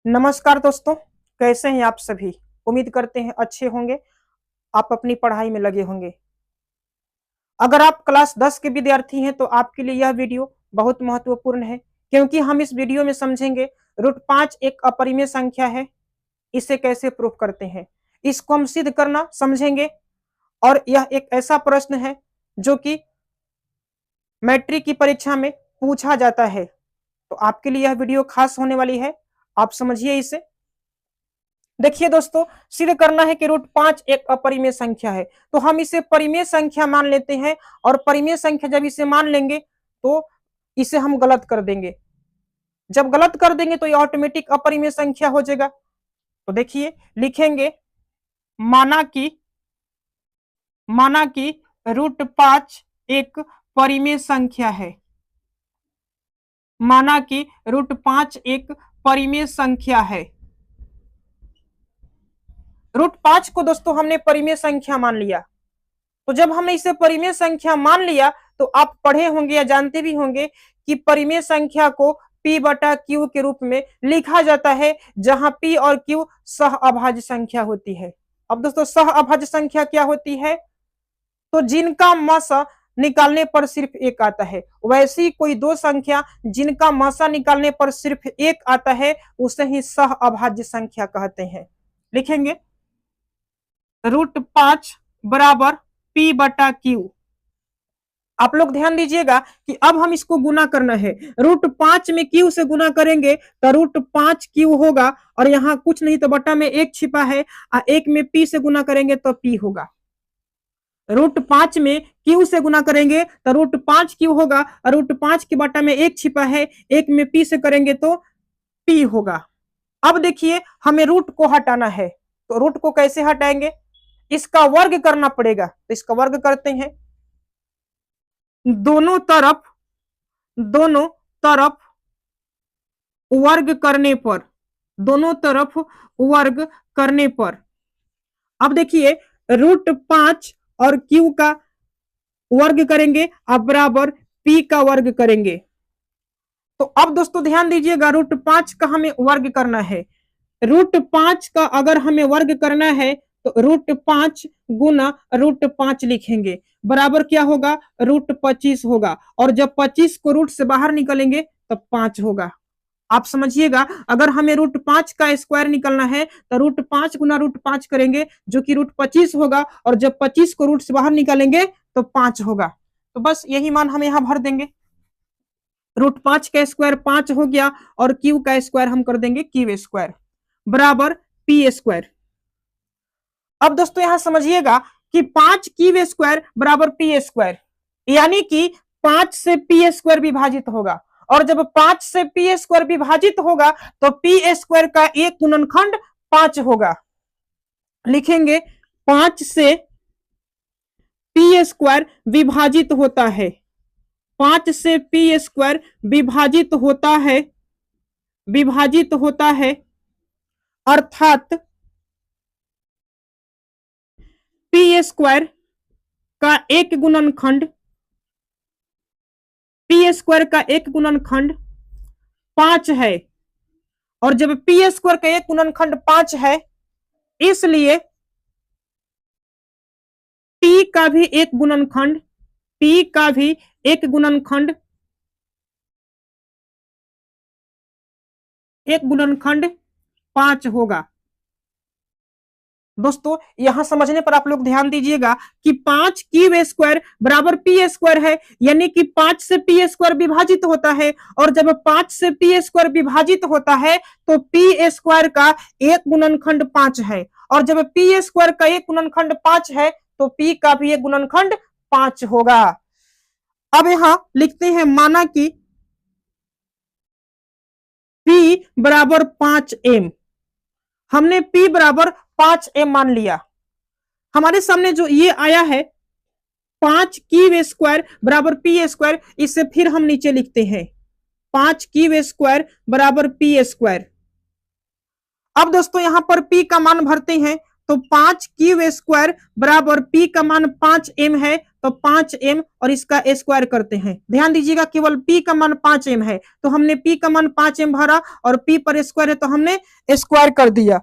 नमस्कार दोस्तों, कैसे हैं आप सभी। उम्मीद करते हैं अच्छे होंगे। आप अपनी पढ़ाई में लगे होंगे। अगर आप क्लास 10 के विद्यार्थी हैं तो आपके लिए यह वीडियो बहुत महत्वपूर्ण है, क्योंकि हम इस वीडियो में समझेंगे रूट 5 एक अपरिमेय संख्या है। इसे कैसे प्रूफ करते हैं, इसको हम सिद्ध करना समझेंगे। और यह एक ऐसा प्रश्न है जो कि मैट्रिक की परीक्षा में पूछा जाता है, तो आपके लिए यह वीडियो खास होने वाली है। आप समझिए इसे। देखिए दोस्तों, सिद्ध करना है कि रूट 5 एक अपरिमेय संख्या है, तो हम इसे परिमेय संख्या मान लेते हैं। और परिमेय संख्या जब इसे मान लेंगे तो इसे हम गलत कर देंगे। जब गलत कर देंगे तो ये ऑटोमेटिक अपरिमेय संख्या हो जाएगा। तो देखिए, लिखेंगे माना कि रूट 5 एक परिमेय संख्या है। माना कि रूट 5 एक परिमेय संख्या है। रूट 5 को दोस्तों हमने परिमेय संख्या मान लिया। तो जब हमने इसे परिमेय संख्या मान लिया तो आप पढ़े होंगे या जानते भी होंगे कि परिमेय संख्या को P बटा Q के रूप में लिखा जाता है, जहां P और Q सह अभाज्य संख्या होती है। अब दोस्तों, सह अभाज्य संख्या क्या होती है? तो जिनका मसा निकालने पर सिर्फ एक आता है, वैसी कोई दो संख्या जिनका मसा निकालने पर सिर्फ एक आता है उसे ही सह अभाज्य संख्या कहते हैं। लिखेंगे रूट 5 बराबर P बटा Q। आप लोग ध्यान दीजिएगा कि अब हम इसको गुना करना है। रूट 5 में Q से गुना करेंगे तो रूट 5 Q होगा, और यहाँ कुछ नहीं तो बटा में एक छिपा है, और एक में P से गुना करेंगे तो P होगा। रूट 5 में Q से गुना करेंगे तो रूट 5 Q होगा, और रूट 5 के बटा में एक छिपा है, एक में P से करेंगे तो P होगा। अब देखिए, हमें रूट को हटाना है, तो रूट को कैसे हटाएंगे? इसका वर्ग करना पड़ेगा। तो इसका वर्ग करते हैं। दोनों तरफ वर्ग करने पर अब देखिए, रूट 5 और Q का वर्ग करेंगे, अब बराबर P का वर्ग करेंगे। तो अब दोस्तों ध्यान दीजिएगा, रूट 5 का हमें वर्ग करना है। रूट 5 का अगर हमें वर्ग करना है तो रूट 5 गुना रूट 5 लिखेंगे, बराबर क्या होगा? रूट 25 होगा। और जब 25 को रूट से बाहर निकलेंगे तब 5 होगा। आप समझिएगा, अगर हमें रूट 5 का स्क्वायर निकलना है तो रूट 5 गुना रूट 5 करेंगे, जो कि रूट 25 होगा। और जब 25 को रूट से बाहर निकालेंगे तो 5 होगा। तो बस यही मान हम यहां भर देंगे। रूट 5 का स्क्वायर 5 हो गया, और Q का स्क्वायर हम कर देंगे Q स्क्वायर बराबर P स्क्वायर। अब दोस्तों यहां समझिएगा कि 5 Q स्क्वायर बराबर P स्क्वायर, यानी कि 5 से P स्क्वायर विभाजित होगा। और जब 5 से P स्क्वायर विभाजित होगा तो P स्क्वायर का एक गुणनखंड 5 होगा। लिखेंगे 5 से P स्क्वायर विभाजित होता है। 5 से P स्क्वायर विभाजित होता है, अर्थात P स्क्वायर का एक गुणनखंड 5 है। और जब P स्क्वायर का एक गुणनखंड 5 है, इसलिए P का भी एक गुणनखंड 5 होगा। दोस्तों यहां समझने पर आप लोग ध्यान दीजिएगा कि 5 Q स्क्वायर बराबर P स्क्वायर है, यानी कि 5 से P स्क्वायर विभाजित होता है। और जब 5 से P स्क्वायर विभाजित होता है तो P स्क्वायर का एक गुणनखंड 5 है। और जब P स्क्वायर का एक गुणनखंड 5 है तो P का भी एक गुणनखंड 5 होगा। अब यहां लिखते हैं माना कि P बराबर 5M। हमने P बराबर 5M मान लिया। हमारे सामने जो ये आया है 5 Q स्क्वायर बराबर P स्क्वायर, इसे फिर हम नीचे लिखते हैं 5 Q स्क्वायर बराबर P स्क्वायर। अब दोस्तों यहां पर P का मान भरते हैं। तो 5 क्यू स्क्वायर बराबर पी का मान 5m है, तो 5m और इसका स्क्वायर करते हैं। ध्यान दीजिएगा, केवल p का मान 5m है, तो हमने p का मान 5m भरा और p पर स्क्वायर है तो हमने स्क्वायर कर दिया।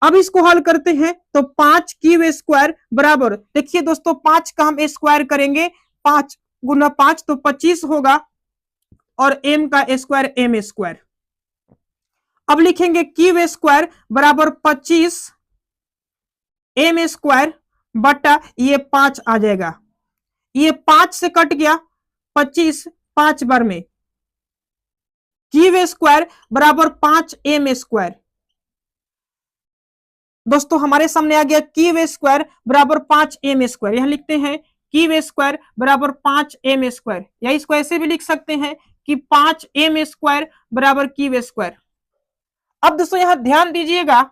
अब इसको हल करते हैं, तो 5 क्यू स्क्वायर बराबर, देखिए दोस्तों 5 का हम स्क्वायर करेंगे, 5 गुना 5 तो 25 होगा और m का स्क्वायर m स्क्वायर। अब लिखेंगे क्यू स्क्वायर बराबर 25 m स्क्वायर बटा ये 5 आ जाएगा, ये 5 से कट गया, 25 5 बार में, क्यू स्क्वायर बराबर 5m स्क्वायर। दोस्तों हमारे सामने आ गया क्यू स्क्वायर बराबर 5m स्क्वायर। यहां लिखते हैं क्यू स्क्वायर बराबर 5m स्क्वायर, या इसको ऐसे भी लिख सकते हैं कि 5m स्क्वायर बराबर क्यू स्क्वायर। अब दोस्तों यहां ध्यान दीजिएगा,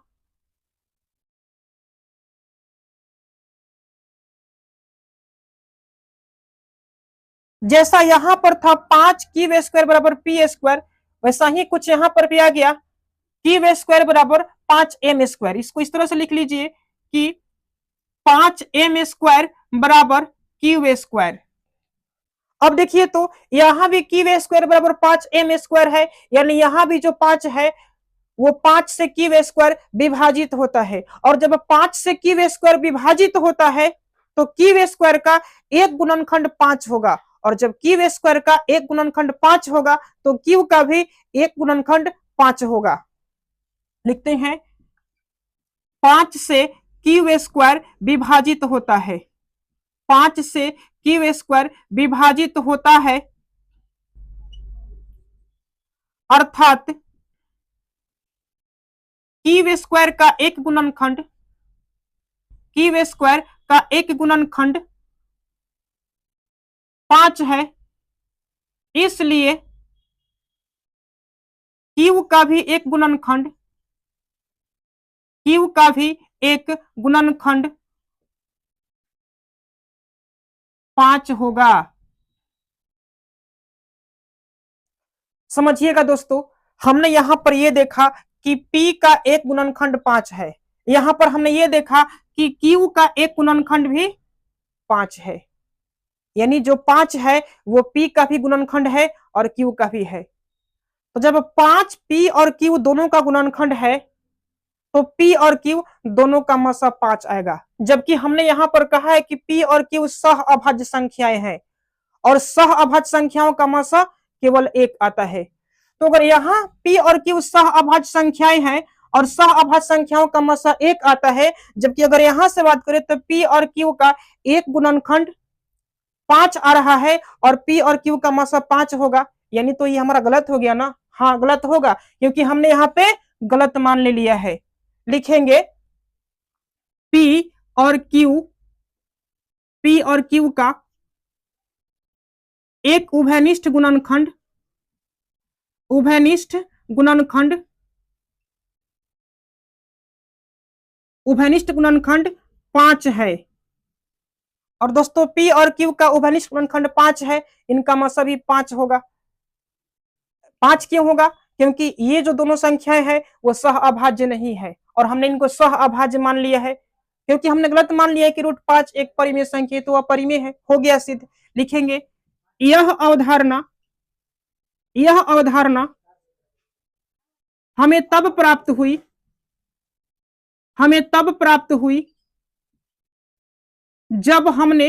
जैसा यहां पर था 5 क्यू स्क्वायर बराबर पी स्क्वायर, वैसा ही कुछ यहां पर भी आ गया, क्यू स्क्वायर बराबर 5m स्क्वायर। इसको इस तरह से लिख लीजिए कि 5m स्क्वायर बराबर क्यू स्क्वायर। अब देखिए तो यहां भी क्यू स्क्वायर बराबर 5m स्क्वायर है, यानी यहां भी जो 5 है वो 5 से क्यू स्क्वायर विभाजित होता है, और जब 5 से क्यू स्क्वायर विभाजित होता है तो क्यू स्क्वायर का एक गुणनखंड 5 होगा, और जब क्यू स्क्वायर का एक गुणनखंड 5 होगा तो क्यू का भी एक गुणनखंड 5 होगा। लिखते हैं 5 से क्यू स्क्वायर विभाजित होता है, 5 से क्यू स्क्वायर विभाजित होता है, अर्थात क्यू स्क्वायर का एक गुणनखंड, क्यू स्क्वायर का एक गुणनखंड 5 है, इसलिए क्यू का भी एक गुणनखंड, क्यू का भी एक गुणनखंड 5 होगा। समझिएगा दोस्तों, हमने यहां पर यह देखा कि P का एक गुणनखंड 5 है, यहां पर हमने ये देखा कि Q का एक गुणनखंड भी 5 है, यानी जो 5 है वो P का भी गुणनखंड है और Q का भी है। तो जब 5 P और Q दोनों का गुणनखंड है तो P और Q दोनों का मसा 5 आएगा, जबकि हमने यहां पर कहा है कि P और Q सह अभाज्य संख्याएं हैं और सह अभाज्य संख्याओं का मसा केवल 1 आता है। तो अगर यहाँ P और Q सह अभाज्य संख्याएं हैं और सह अभाज्य संख्याओं का मसा 1 आता है, जबकि अगर यहां से बात करें तो P और Q का एक गुणनखंड 5 आ रहा है और P और Q का मसा 5 होगा, यानी तो ये हमारा गलत हो गया ना। हाँ गलत होगा, क्योंकि हमने यहाँ पे गलत मान ले लिया है। लिखेंगे P और Q का एक उभयनिष्ठ गुणनखंड, उभयनिष्ठ गुणनखंड, उभयनिष्ठ गुणनखंड 5 है। और दोस्तों P और Q का उभयनिष्ठ गुणनखंड 5 है, इनका मसा भी 5 होगा। 5 क्यों होगा? क्योंकि ये जो दोनों संख्याएं हैं वो सह अभाज्य नहीं है, और हमने इनको सह अभाज्य मान लिया है, क्योंकि हमने गलत मान लिया है कि √5 एक परिमेय संख्या है, तो वह परिमेय है, हो गया सिद्ध। लिखेंगे यह अवधारणा हमें तब प्राप्त हुई जब हमने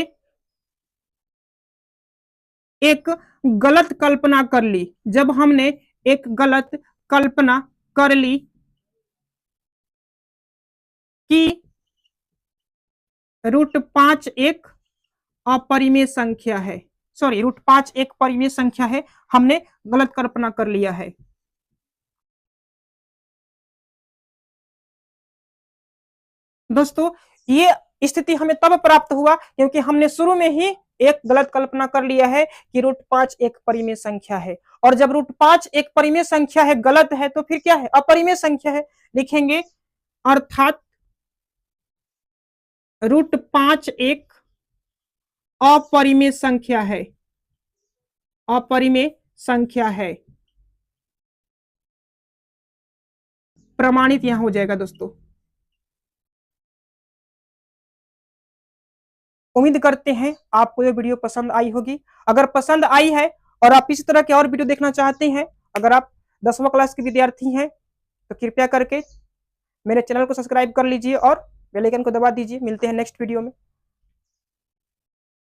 एक गलत कल्पना कर ली, जब हमने एक गलत कल्पना कर ली कि √5 एक अपरिमेय संख्या है, सॉरी √5 एक परिमेय संख्या है, हमने गलत कल्पना कर लिया है। दोस्तों ये स्थिति हमें तब प्राप्त हुआ क्योंकि हमने शुरू में ही एक गलत कल्पना कर लिया है कि √5 एक परिमेय संख्या है, और जब √5 एक परिमेय संख्या है, गलत है, तो फिर क्या है? अपरिमेय संख्या है। लिखेंगे अर्थात √5 एक अपरिमेय संख्या है, अपरिमेय संख्या है। प्रमाणित यहां हो जाएगा दोस्तों। उम्मीद करते हैं आपको ये वीडियो पसंद आई होगी। अगर पसंद आई है और आप इसी तरह के और वीडियो देखना चाहते हैं, अगर आप 10वीं क्लास के विद्यार्थी हैं, तो कृपया करके मेरे चैनल को सब्सक्राइब कर लीजिए और बेल आइकन को दबा दीजिए। मिलते हैं नेक्स्ट वीडियो में।